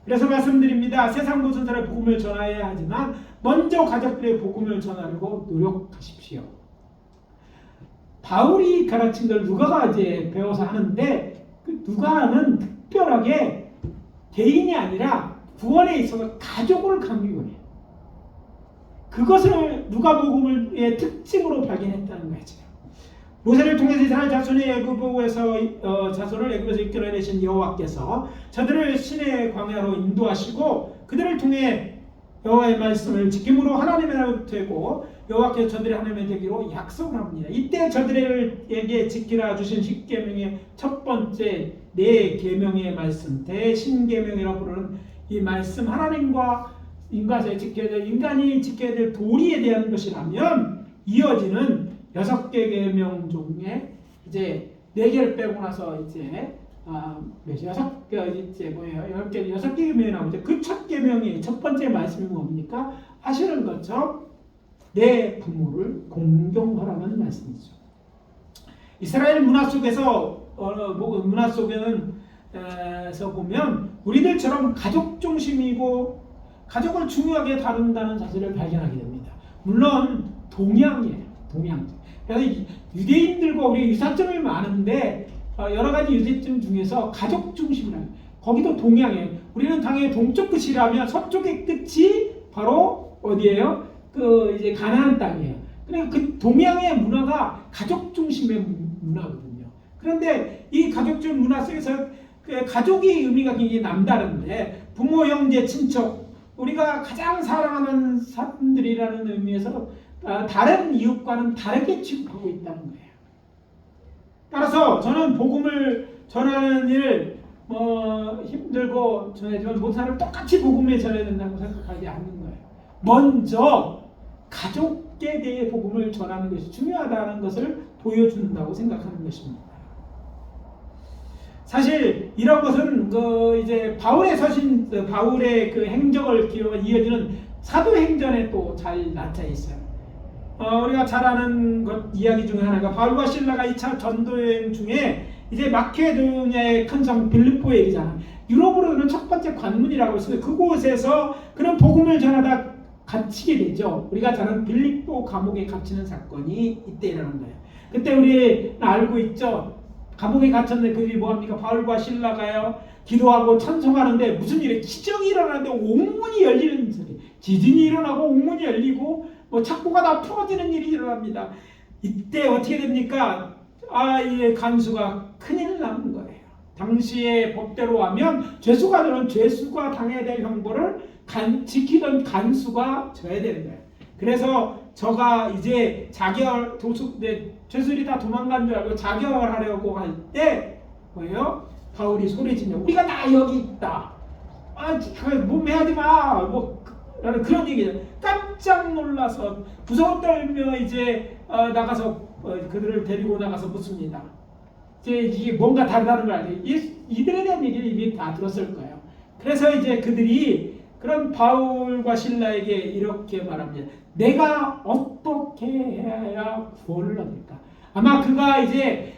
A: 그래서 말씀드립니다. 세상 모든 사람의 복음을 전해야 하지만 먼저 가족들의 복음을 전하려고 노력하십시오. 바울이 가르친 걸 누가가 이제 배워서 하는데 그 누가는 특별하게 개인이 아니라 구원에 있어서 가족을 강조해요. 그것을 누가복음의 특징으로 발견했다는 거죠. 모세를 통해서 이스라엘 자손의 애굽에서 자손을 애굽에서 이끌어내신 여호와께서 저들을 신의 광야로 인도하시고 그들을 통해 여호와의 말씀을 지킴으로 하나님의 나라가 되고 여호와께서 저들의 하나님의 되기로 약속을 합니다. 이때 저들에게 지키라 주신 십계명의 첫 번째 네 계명의 말씀 대신계명이라고 부르는 이 말씀 하나님과 인간이 지켜야 될 인간이 지켜야 될 도리에 대한 것이라면 이어지는 6개 계명 중에 이제 4개를 빼고 나서 이제 여섯 개 이제 뭐예요? 6개 계명이 나오죠. 그 첫 계명이 첫 번째 말씀이 뭡니까? 아시는 것처럼 내 부모를 공경하라는 말씀이죠. 이스라엘 문화 속에서 문화 속에서 보면 우리들처럼 가족 중심이고 가족을 중요하게 다룬다는 사실을 발견하게 됩니다. 물론 동양이에요. 동양. 그래서 유대인들과 우리 유사점이 많은데 여러 가지 유대점 중에서 가족 중심이라는 거기도 동양이에요. 우리는 당연히 동쪽 끝이라면 서쪽의 끝이 바로 어디예요? 이제 가나안 땅이에요. 그러니까 그 동양의 문화가 가족 중심의 문화거든요. 그런데 이 가족 중심 문화 속에서 그 가족의 의미가 굉장히 남다른데 부모, 형제, 친척 우리가 가장 사랑하는 사람들이라는 의미에서 다른 이웃과는 다르게 취급하고 있다는 거예요. 따라서 저는 복음을 전하는 일 힘들고 전하지만 못하는 똑같이 복음을 전해야 된다고 생각하지 않는 거예요. 먼저 가족에 대해 복음을 전하는 것이 중요하다는 것을 보여준다고 생각하는 것입니다. 사실 이런 것은 이제 바울의 바울의 그 행적을 이어지는 사도행전에 또 잘 나타 있어요. 우리가 잘 아는 이야기 중에 하나가 바울과 실라가 2차 전도여행 중에 이제 마케도니아의 큰 성 빌립보 얘기잖아. 유럽으로는 첫 번째 관문이라고 했어요. 그곳에서 그런 복음을 전하다 갇히게 되죠. 우리가 잘 아는 빌립보 감옥에 갇히는 사건이 이때 일어난 거예요. 그때 우리는 알고 있죠. 감옥에 갇혔는데 그들이 뭐합니까? 바울과 실라가요 기도하고 찬송하는데 무슨 일이 기적이 일어나는데 옥문이 열리는 소리, 지진이 일어나고 옥문이 열리고 창고가 다 풀어지는 일이 일어납니다. 이때 어떻게 됩니까? 이 간수가 큰일 나는 거예요. 당시의 법대로 하면 죄수가 되면 죄수가 당해야 될 형벌을 지키던 간수가 져야 되는 거예요. 그래서 저가 이제 죄수들이 다 도망간 줄 알고 자결을 하려고 할 때 뭐예요? 바울이 소리지며 우리가 다 여기 있다. 몸해하지 마. 라는 그런 얘기죠. 깜짝 놀라서 무서워 떨며 이제 나가서 그들을 데리고 나가서 묻습니다. 이게 뭔가 다르다는 걸 알죠. 이들에 대한 얘기를 이미 다 들었을 거예요. 그래서 이제 그들이 그런 바울과 실라에게 이렇게 말합니다. 내가 어떻게 해야 구원을 얻을까? 아마 그가 이제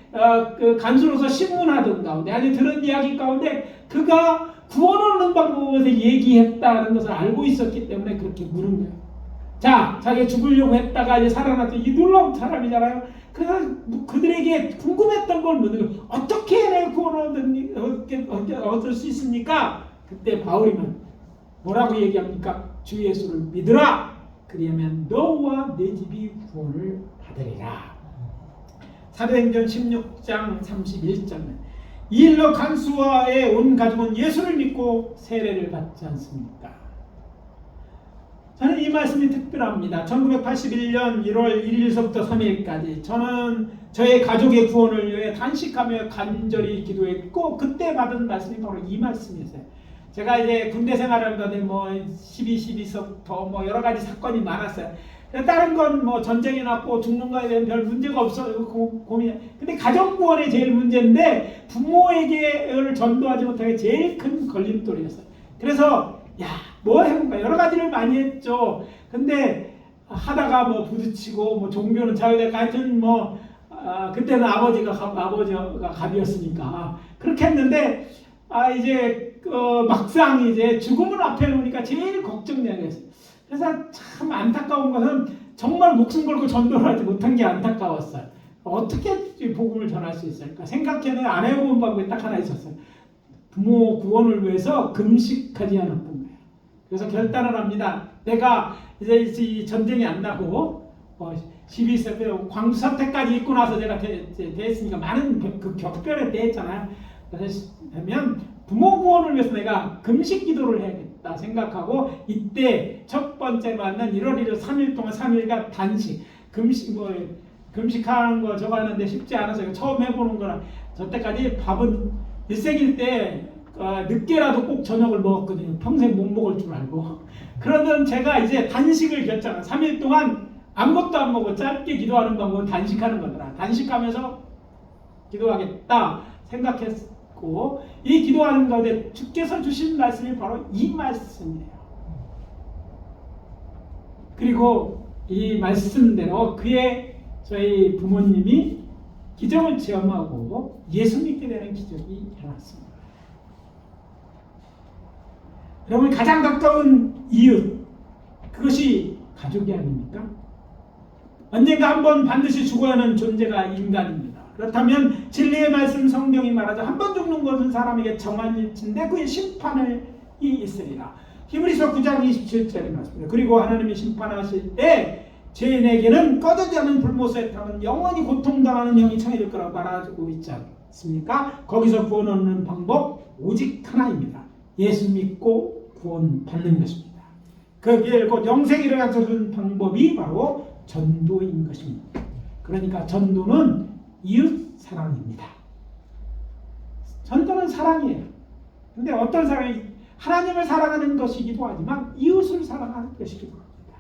A: 그 간수로서 신문하던 가운데 아니 들은 이야기 가운데 그가 구원을 얻는 방법을 얘기했다는 것을 알고 있었기 때문에 그렇게 물은 거예요. 자, 자기가 죽으려고 했다가 이제 살아났던 이 놀라운 사람이잖아요. 그래서 그들에게 궁금했던 걸 묻는 거예요. 어떻게 내 구원을 얻을 수 있습니까? 그때 바울이면 뭐라고 얘기합니까? 주 예수를 믿으라. 그리하면 너와 내 집이 구원을 받으리라. 사도행전 16장 31절에 이 일로 간수와의 온 가족은 예수를 믿고 세례를 받지 않습니까? 저는 이 말씀이 특별합니다. 1981년 1월 1일서부터 3일까지 저는 저의 가족의 구원을 위해 단식하며 간절히 기도했고 그때 받은 말씀이 바로 이 말씀이었어요. 제가 이제 군대 생활을 하는데 12서부터 여러 가지 사건이 많았어요. 다른 건 전쟁이 났고 죽는 거에 대한 별 문제가 없어요. 고민. 근데 가정 구원이 제일 문제인데 부모에게를 전도하지 못하게 제일 큰 걸림돌이었어요. 그래서 뭐 해볼까 여러 가지를 많이 했죠. 근데 하다가 부딪히고 종교는 자유대가 하여튼 그때는 아버지가 갑이었으니까 그렇게 했는데 이제 막상 이제 죽음을 앞에 놓으니까 제일 걱정되는 거였어요. 그래서 참 안타까운 것은 정말 목숨 걸고 전도를 하지 못한 게 안타까웠어요. 어떻게 복음을 전할 수 있을까? 생각해는 안 해본 방법이 딱 하나 있었어요. 부모 구원을 위해서 금식하지 않았던 거예요. 그래서 결단을 합니다. 내가 이제 이 전쟁이 안 나고 12세 때 광주 사태까지 있고 나서 제가 대했으니까 많은 그 격변에 대했잖아요. 그래서 되면 부모 구원을 위해서 내가 금식 기도를 해야겠다 생각하고 이때 첫 번째 맞는 1월 1일 3일 동안 3일간 단식 금식하는 거 저거 하는데 쉽지 않아서 처음 해보는 거라 저 때까지 밥은 1세기일 때 늦게라도 꼭 저녁을 먹었거든요. 평생 못 먹을 줄 알고. 그러던 제가 이제 단식을 결정한 3일 동안 아무것도 안 먹고 짧게 기도하는 방법은 단식하는 거더라. 단식하면서 기도하겠다 생각했고 있고 이 기도하는 가운데 주께서 주신 말씀이 바로 이 말씀이에요. 그리고 이 말씀대로 저희 부모님이 기적을 체험하고 예수 믿게 되는 기적이 일어났습니다. 여러분 가장 가까운 이웃 그것이 가족이 아닙니까? 언젠가 한번 반드시 죽어야 하는 존재가 인간입니다. 그렇다면 진리의 말씀 성경이 말하죠. 한 번 죽는 것은 사람에게 정한 일치인데 그의 심판이 있으리라. 히브리서 9장 27절에 말씀입니다. 그리고 하나님이 심판하실 때 죄인에게는 꺼지지 않은 불못에 타면 영원히 고통당하는 형이 청해질 거라고 말하고 있지 않습니까? 거기서 구원 얻는 방법 오직 하나입니다. 예수 믿고 구원 받는 것입니다. 그게 곧 영생이를 갖춰주는 방법이 바로 전도인 것입니다. 그러니까 전도는 이웃 사랑입니다. 전도는 사랑이에요. 근데 어떤 사랑이 하나님을 사랑하는 것이기도 하지만 이웃을 사랑하는 것이기도 합니다.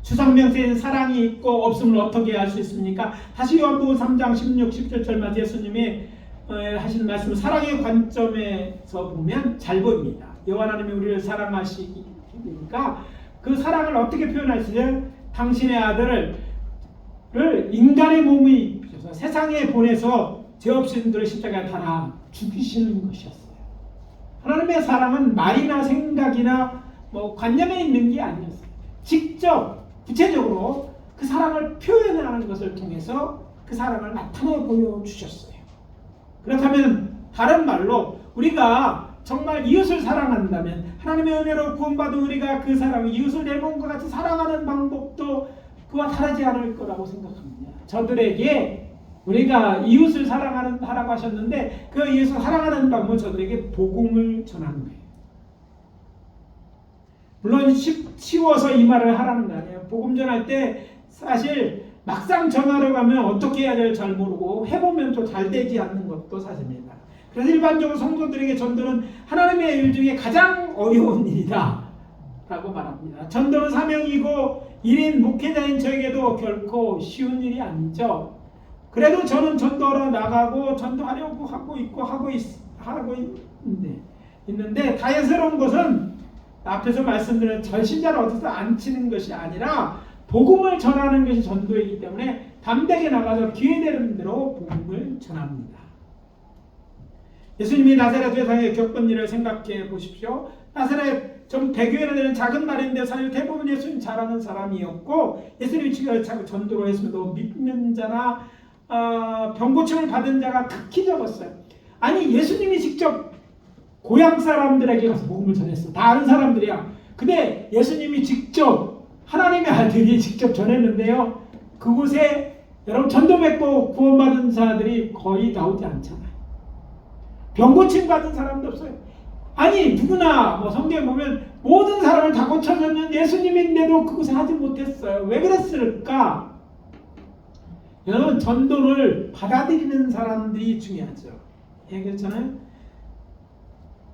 A: 주상명세에는 사랑이 있고 없음을 어떻게 알 수 있습니까? 다시 요한복음 3장 16, 17절만 예수님이 하시는 말씀은 사랑의 관점에서 보면 잘 보입니다. 여호와 하나님이 우리를 사랑하시니까 그 사랑을 어떻게 표현하시죠? 당신의 아들을 인간의 몸에 입히셔서 세상에 보내서 죄 없이 분들을 십자가에 달아 죽이시는 것이었어요. 하나님의 사랑은 말이나 생각이나 관념에 있는 게 아니었어요. 직접 구체적으로 그 사랑을 표현하는 것을 통해서 그 사랑을 나타내 보여주셨어요. 그렇다면 다른 말로 우리가 정말 이웃을 사랑한다면 하나님의 은혜로 구원받은 우리가 그 사랑, 이웃을 내 몸과 같이 사랑하는 방법도 그와 다르지 않을 거라고 생각합니다. 저들에게 우리가 이웃을 하라고 하셨는데 그 이웃을 사랑하는 방법은 저들에게 복음을 전하는 거예요. 물론 쉬워서 이 말을 하라는 거 아니에요. 복음 전할 때 사실 막상 전하러 가면 어떻게 해야 될지 잘 모르고 해보면 또 잘 되지 않는 것도 사실입니다. 그래서 일반적으로 성도들에게 전도는 하나님의 일 중에 가장 어려운 일이다 라고 말합니다. 전도는 사명이고 1인 목회자인 저에게도 결코 쉬운 일이 아니죠. 그래도 저는 전도하러 나가고 전도하려고 하고 있는데 다행스러운 것은 앞에서 말씀드린 전신자를 어디서 앉히는 것이 아니라 복음을 전하는 것이 전도이기 때문에 담대하게 나가서 기회되는 대로 복음을 전합니다. 예수님이 나사렛 회상에 겪은 일을 생각해 보십시오. 나사렛 좀 대교회나 되는 작은 말인데 사실 대부분 예수님 잘하는 사람이었고 예수님이 지금 전도를 했음에도 믿는 자나 병고침을 받은 자가 극히 적었어요. 아니 예수님이 직접 고향 사람들에게 가서 복음을 전했어. 다 아는 사람들이야. 근데 예수님이 직접 하나님의 아들이 직접 전했는데요. 그곳에 여러분 전도 받고 구원받은 자들이 거의 나오지 않잖아요. 병고침 받은 사람도 없어요. 아니 누구나 성경에 보면 모든 사람을 다 고쳐줬는 예수님인데도 그곳에 하지 못했어요. 왜 그랬을까? 여러분 전도를 받아들이는 사람들이 중요하죠. 얘기했잖아요.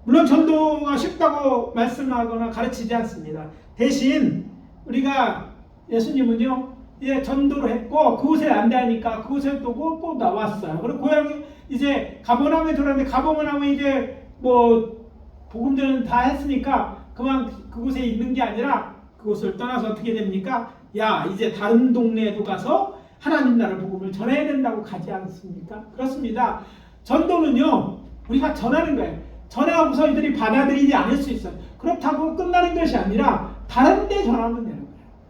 A: 물론 전도가 쉽다고 말씀하거나 가르치지 않습니다. 대신 우리가 예수님은요 이제 전도를 했고 그곳에 안 되니까 그곳에 또 나왔어요. 그리고 고향이 이제 가버나움에 들어왔는데 가버나움에 이제 복음들은 다 했으니까 그만 그곳에 있는 게 아니라 그곳을 떠나서 어떻게 됩니까? 야 이제 다른 동네에도 가서 하나님 나라 복음을 전해야 된다고 가지 않습니까? 그렇습니다. 전도는요 우리가 전하는 거예요. 전하고서 이들이 받아들이지 않을 수 있어요. 그렇다고 끝나는 것이 아니라 다른 데 전하면 되는 거예요.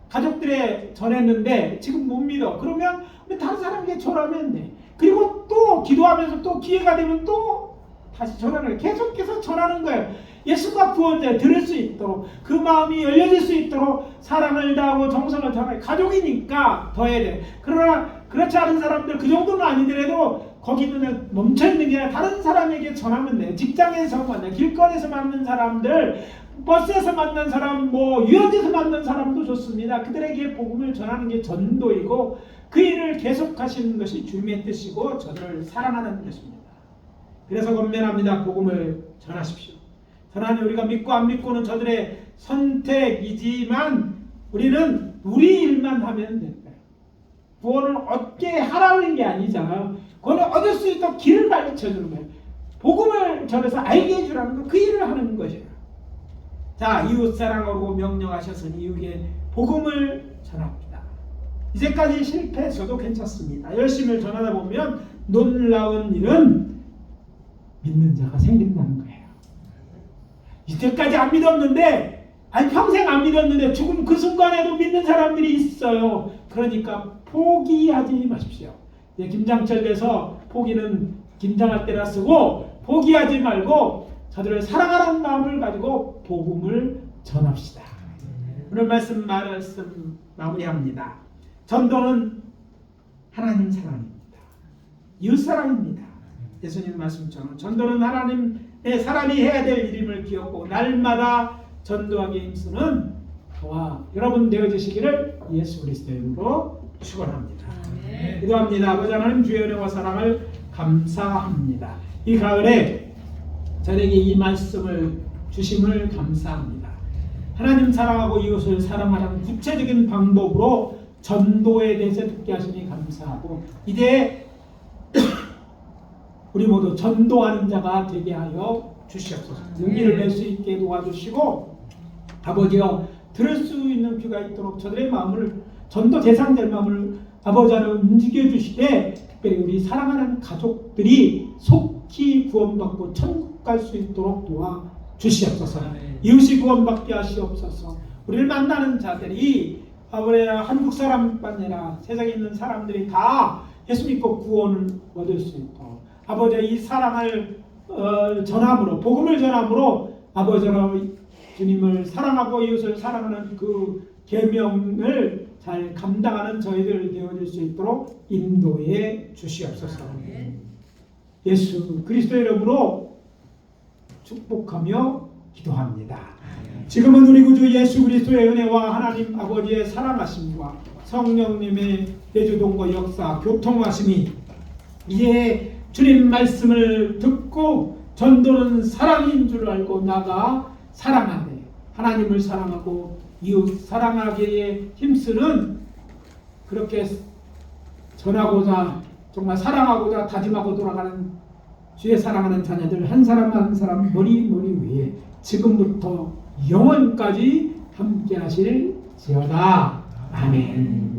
A: 가족들에 전했는데 지금 못 믿어. 그러면 우리 다른 사람에게 전하면 돼. 그리고 또 기도하면서 또 기회가 되면 또 다시 전하는 거예요. 계속해서 전하는 거예요. 예수가 구원자 들을 수 있도록 그 마음이 열려질 수 있도록 사랑을 다하고 정성을 다하고 가족이니까 더 해야 돼. 그러나 그렇지 않은 사람들 그 정도는 아니더라도 거기는 멈춰있는 게 아니라 다른 사람에게 전하면 돼요. 직장에서 만나 길거리에서 만난 사람들 버스에서 만난 사람 유역에서 만난 사람도 좋습니다. 그들에게 복음을 전하는 게 전도이고 그 일을 계속하시는 것이 주님의 뜻이고 저를 사랑하는 것입니다. 그래서 권면합니다. 복음을 전하십시오. 전하니 우리가 믿고 안 믿고는 저들의 선택이지만 우리는 우리 일만 하면 된다. 구원을 얻게 하라는 게 아니잖아요. 구원을 얻을 수 있도록 길을 가르쳐 주는 거예요. 복음을 전해서 알게 해주라는 거, 그 일을 하는 것이에요. 자, 이웃사랑하고 명령하셨으니 이웃에 복음을 전합니다. 이제까지 실패했어도 괜찮습니다. 열심히 전하다 보면 놀라운 일은 믿는 자가 생긴다는 거예요. 이때까지 안 믿었는데, 아니 평생 안 믿었는데 죽은 그 순간에도 믿는 사람들이 있어요. 그러니까 포기하지 마십시오. 김장철에서 포기는 김장할 때라 쓰고, 포기하지 말고 저들을 사랑하라는 마음을 가지고 복음을 전합시다. 오늘 말씀 마무리합니다. 전도는 하나님 사랑입니다. 이웃 사랑입니다. 예수님 말씀처럼 전도는 하나님의 사람이 해야 될 일임을 기억하고 날마다 전도하기에 힘쓰는 저와 여러분 되어주시기를 예수 그리스도의 이름으로 축원합니다. 기도합니다. 아버지 하나님, 주의 은혜와 사랑을 감사합니다. 이 가을에 저에게 이 말씀을 주심을 감사합니다. 하나님 사랑하고 이웃을 사랑하라는 구체적인 방법으로 전도에 대해서 듣게 하시니 감사하고, 이제 우리 모두 전도하는 자가 되게 하여 주시옵소서. 용기를 낼 수 있게 도와주시고, 아버지여 들을 수 있는 귀가 있도록 저들의 마음을, 전도 대상자의 마음을 아버지를 움직여 주시되, 특별히 우리 사랑하는 가족들이 속히 구원받고 천국 갈 수 있도록 도와주시옵소서. 이웃이 구원받게 하시옵소서. 우리를 만나는 자들이 아버지 한국 사람뿐 아니라 세상에 있는 사람들이 다 예수 믿고 구원을 얻을 수 있도록, 아버지 이 사랑을 전함으로, 복음을 전함으로 아버지로 주님을 사랑하고 이웃을 사랑하는 그 계명을 잘 감당하는 저희들 되어질 수 있도록 인도해 주시옵소서. 예수 그리스도의 이름으로 축복하며 기도합니다. 지금은 우리 구주 예수 그리스도의 은혜와 하나님 아버지의 사랑하심과 성령님의 내주동과 역사, 교통하심이 이제 주님 말씀을 듣고 전도는 사랑인 줄 알고 나가 사랑하되 하나님을 사랑하고 이웃 사랑하기에 힘쓰는, 그렇게 전하고자 정말 사랑하고자 다짐하고 돌아가는 주의 사랑하는 자녀들 한 사람 한 사람 머리 위에 지금부터 영원까지 함께 하실지어다. 아멘.